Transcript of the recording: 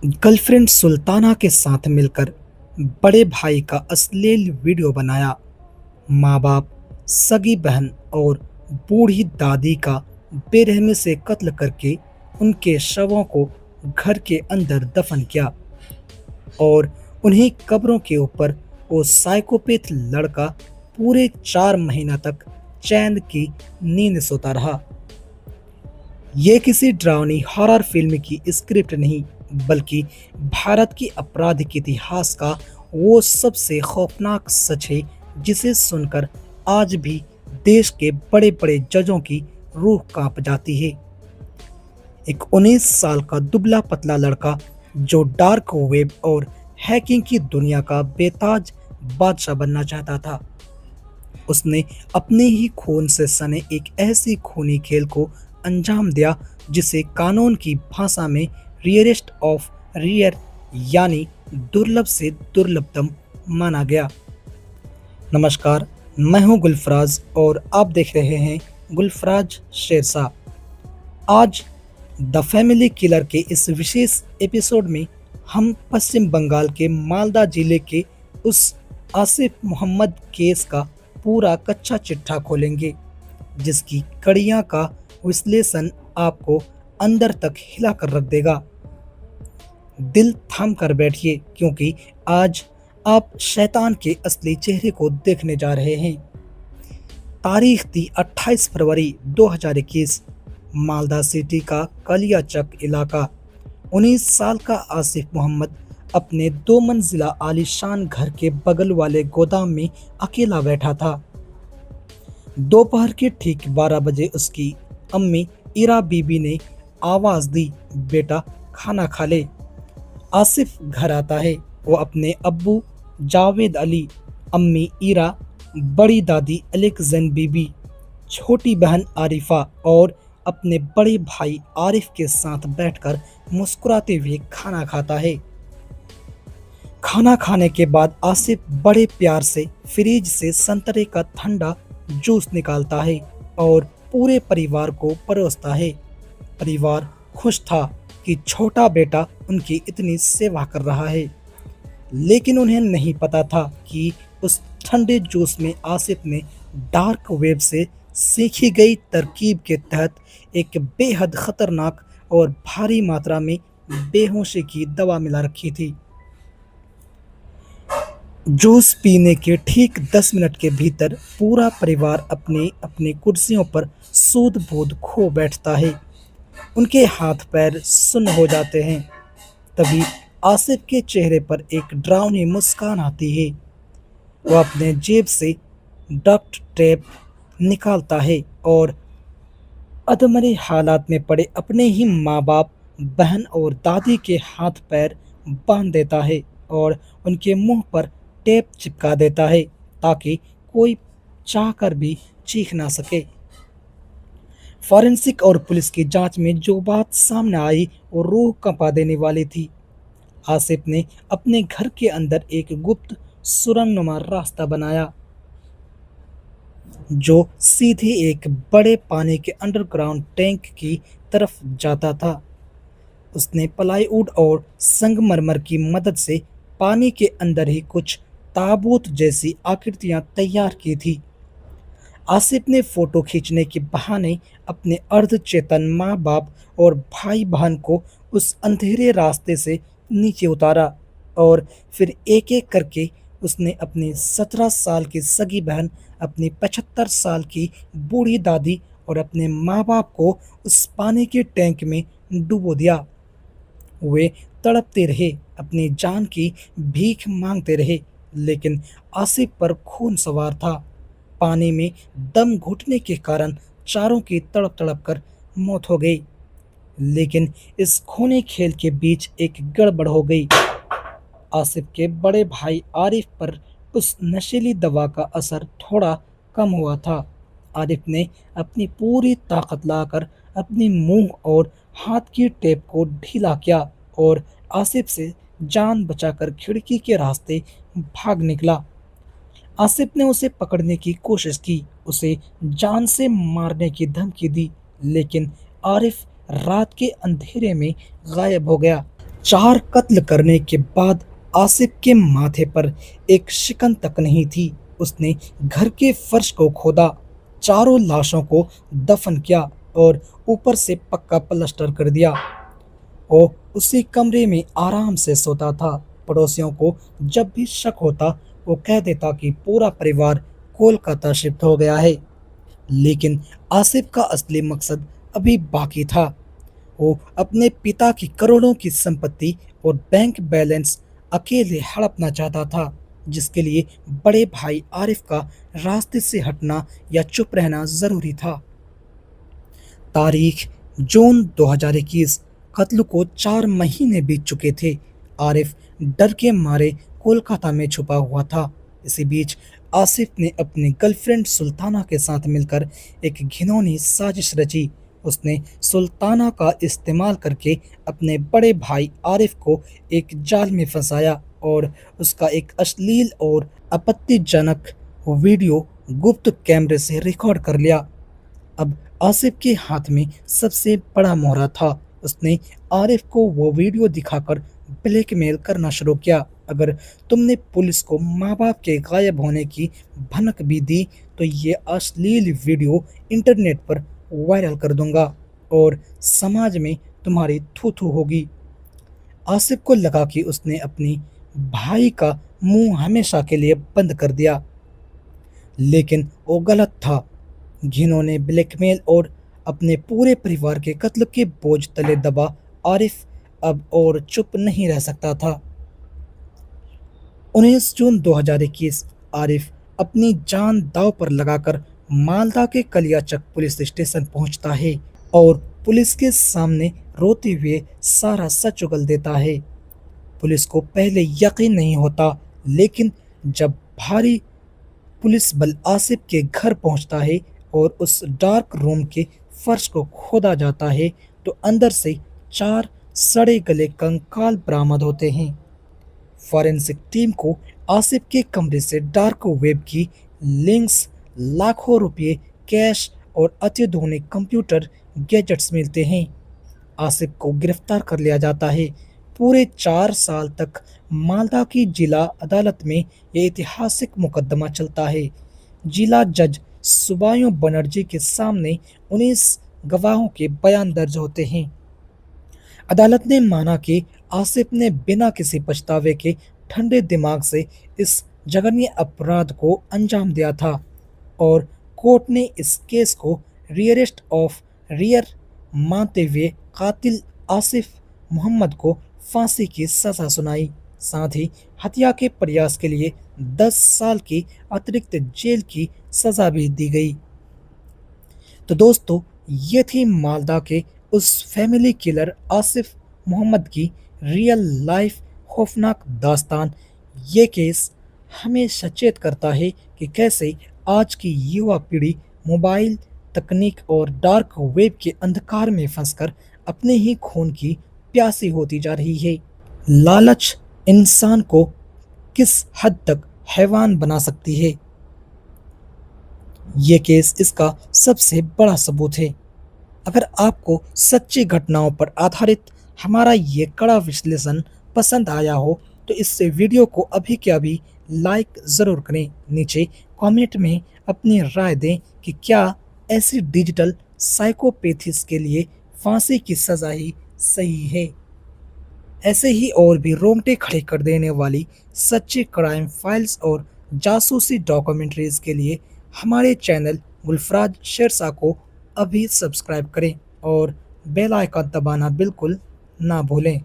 Girlfriend Sultana के साथ मिलकर बड़े भाई का अश्लील वीडियो बनाया। माँ बाप, सगी बहन और बूढ़ी दादी का बेरहमी से कत्ल करके उनके शवों को घर के अंदर दफन किया और उन्हीं कब्रों के ऊपर वो साइकोपैथ लड़का पूरे 4 महीना तक चैन की नींद सोता रहा। ये किसी डरावनी हॉरर फिल्म की स्क्रिप्ट नहीं, बल्कि भारत की आपराधिक इतिहास का वो सबसे खौफनाक सच है जिसे सुनकर आज भी देश के बड़े बड़े जजों की रूह कांप जाती है। एक 19 साल का दुबला पतला लड़का जो डार्क वेब और हैकिंग की दुनिया का बेताज बादशाह बनना चाहता था, उसने अपने ही खून से सने एक ऐसी खूनी खेल को अंजाम दिया जिसे कानून की भाषा में रियरेस्ट ऑफ रियर यानी दुर्लभ से दुर्लभतम माना गया। नमस्कार, मैं हूं गुलफराज और आप देख रहे हैं गुलफराज शेरशाह। आज द फैमिली किलर के इस विशेष एपिसोड में हम पश्चिम बंगाल के मालदा जिले के उस आसिफ मोहम्मद केस का पूरा कच्चा चिट्ठा खोलेंगे, जिसकी कड़ियां का विश्लेषण आपको अंदर तक हिला कर रख देगा। दिल थाम कर बैठिए, क्योंकि आज आप शैतान के असली चेहरे को देखने जा रहे हैं। तारीख थी 28 फरवरी 2021। मालदा सिटी का कलियाचक इलाका। 19 साल का आसिफ मोहम्मद अपने 2 मंजिला आलीशान घर के बगल वाले गोदाम में अकेला बैठा था। दोपहर के ठीक 12 बजे उसकी अम्मी इरा बीबी ने आवाज़ दी, बेटा खाना खा ले। आसिफ घर आता है। वो अपने अब्बू जावेद अली, अम्मी इरा, बड़ी दादी अलेक्जेन बीबी, छोटी बहन आरिफा और अपने बड़े भाई आरिफ के साथ बैठकर मुस्कुराते हुए खाना खाता है। खाना खाने के बाद आसिफ बड़े प्यार से फ्रिज से संतरे का ठंडा जूस निकालता है और पूरे परिवार को परोसता है। परिवार खुश था कि छोटा बेटा उनकी इतनी सेवा कर रहा है, लेकिन उन्हें नहीं पता था कि उस ठंडे जूस में आसिफ ने डार्क वेब से सीखी गई तरकीब के तहत एक बेहद खतरनाक और भारी मात्रा में बेहोशी की दवा मिला रखी थी। जूस पीने के ठीक 10 मिनट के भीतर पूरा परिवार अपनी अपनी कुर्सियों पर सूध-बूध खो बैठता है। उनके हाथ पैर सुन्न हो जाते हैं। तभी आसिफ के चेहरे पर एक डरावनी मुस्कान आती है। वो अपने जेब से डक्ट टेप निकालता है और अधमरे हालात में पड़े अपने ही माँ बाप, बहन और दादी के हाथ पैर बांध देता है और उनके मुंह पर टेप चिपका देता है, ताकि कोई चाहकर भी चीख ना सके। फॉरेंसिक और पुलिस की जांच में जो बात सामने आई वो रूह कंपा देने वाली थी। आसिफ ने अपने घर के अंदर एक गुप्त सुरंगनुमा रास्ता बनाया, जो सीधे एक बड़े पानी के अंडरग्राउंड टैंक की तरफ जाता था। उसने प्लाईवुड और संगमरमर की मदद से पानी के अंदर ही कुछ ताबूत जैसी आकृतियां तैयार की थी। आसिफ ने फोटो खींचने के बहाने अपने अर्धचेतन माँ बाप और भाई बहन को उस अंधेरे रास्ते से नीचे उतारा और फिर एक एक करके उसने अपनी 17 साल की सगी बहन, अपनी 75 साल की बूढ़ी दादी और अपने माँ बाप को उस पानी के टैंक में डुबो दिया। वे तड़पते रहे, अपनी जान की भीख मांगते रहे, लेकिन आसिफ पर खून सवार था। पानी में दम घुटने के कारण चारों की तड़प तड़प कर मौत हो गई। लेकिन इस खूनी खेल के बीच एक गड़बड़ हो गई। आसिफ के बड़े भाई आरिफ पर उस नशीली दवा का असर थोड़ा कम हुआ था। आरिफ ने अपनी पूरी ताकत लाकर अपनी मुंह और हाथ की टेप को ढीला किया और आसिफ से जान बचाकर खिड़की के रास्ते भाग निकला। आसिफ ने उसे पकड़ने की कोशिश की, उसे जान से मारने की धमकी दी, लेकिन आरिफ रात के अंधेरे में गायब हो गया। 4 कत्ल करने के बाद आसिफ के माथे पर एक शिकन तक नहीं थी। उसने घर के फर्श को खोदा, चारों लाशों को दफन किया और ऊपर से पक्का प्लास्टर कर दिया। वो उसी कमरे में आराम से सोता था। पड़ोसियों को जब भी शक होता, वो कह देता कि पूरा परिवार कोलकाता शिफ्ट हो गया है। लेकिन आसिफ का असली मकसद अभी बाकी था। वो अपने पिता की करोड़ों की संपत्ति और बैंक बैलेंस अकेले हड़पना चाहता था, जिसके लिए बड़े भाई आरिफ का रास्ते से हटना या चुप रहना जरूरी था। तारीख जून 2021। कत्ल को 4 महीने बीत चुके थे। आरिफ डर के मारे कोलकाता में छुपा हुआ था। इसी बीच आसिफ ने अपनी गर्लफ्रेंड सुल्ताना के साथ मिलकर एक घिनौनी साजिश रची। उसने सुल्ताना का इस्तेमाल करके अपने बड़े भाई आरिफ को एक जाल में फंसाया और उसका एक अश्लील और आपत्तिजनक वीडियो गुप्त कैमरे से रिकॉर्ड कर लिया। अब आसिफ के हाथ में सबसे बड़ा मोहरा था। उसने आरिफ को वो वीडियो दिखाकर ब्लैकमेल करना शुरू किया। अगर तुमने पुलिस को माँ बाप के गायब होने की भनक भी दी तो ये अश्लील वीडियो इंटरनेट पर वायरल कर दूंगा और समाज में तुम्हारी थू थू होगी। आसिफ को लगा कि उसने अपनी भाई का मुंह हमेशा के लिए बंद कर दिया, लेकिन वो गलत था। जिन्होंने ब्लैकमेल और अपने पूरे परिवार के कत्ल के बोझ तले दबा आरिफ अब और चुप नहीं रह सकता था। 19 जून 2021। आरिफ अपनी जान दांव पर लगाकर मालदा के कलियाचक पुलिस स्टेशन पहुंचता है और पुलिस के सामने रोते हुए सारा सच उगल देता है। पुलिस को पहले यकीन नहीं होता, लेकिन जब भारी पुलिस बल आसिफ के घर पहुंचता है और उस डार्क रूम के फर्श को खोदा जाता है तो अंदर से 4 सड़े गले कंकाल बरामद होते हैं। फॉरेंसिक टीम को आसिफ के कमरे से डार्क वेब की लिंक्स, लाखों रुपए कैश और अत्याधुनिक कंप्यूटर गैजेट्स मिलते हैं। आसिफ को गिरफ्तार कर लिया जाता है। पूरे 4 साल तक मालदा की जिला अदालत में यह ऐतिहासिक मुकदमा चलता है। जिला जज सुबायो बनर्जी के सामने 19 गवाहों के बयान दर्ज होते हैं। अदालत ने माना कि आसिफ ने बिना किसी पछतावे के ठंडे दिमाग से इस जघन्य अपराध को अंजाम दिया था और कोर्ट ने इस केस को रियरेस्ट ऑफ रियर मानते हुए कातिल आसिफ मोहम्मद को फांसी की सजा सुनाई। साथ ही हत्या के प्रयास के लिए 10 साल की अतिरिक्त जेल की सजा भी दी गई। तो दोस्तों, ये थी मालदा के उस फैमिली किलर आसिफ मोहम्मद की रियल लाइफ खौफनाक दास्तान। ये केस हमें सचेत करता है कि कैसे आज की युवा पीढ़ी मोबाइल तकनीक और डार्क वेब के अंधकार में फंसकर अपने ही खून की प्यासी होती जा रही है। लालच इंसान को किस हद तक हैवान बना सकती है, ये केस इसका सबसे बड़ा सबूत है। अगर आपको सच्ची घटनाओं पर आधारित हमारा ये कड़ा विश्लेषण पसंद आया हो तो इस वीडियो को अभी के अभी लाइक ज़रूर करें। नीचे कमेंट में अपनी राय दें कि क्या ऐसी डिजिटल साइकोपैथीज के लिए फांसी की सज़ा ही सही है। ऐसे ही और भी रोंगटे खड़े कर देने वाली सच्ची क्राइम फाइल्स और जासूसी डॉक्यूमेंट्रीज के लिए हमारे चैनल गुलफराज शेरशाह को अभी सब्सक्राइब करें और बेल आइकन दबाना बिल्कुल ना भूलें।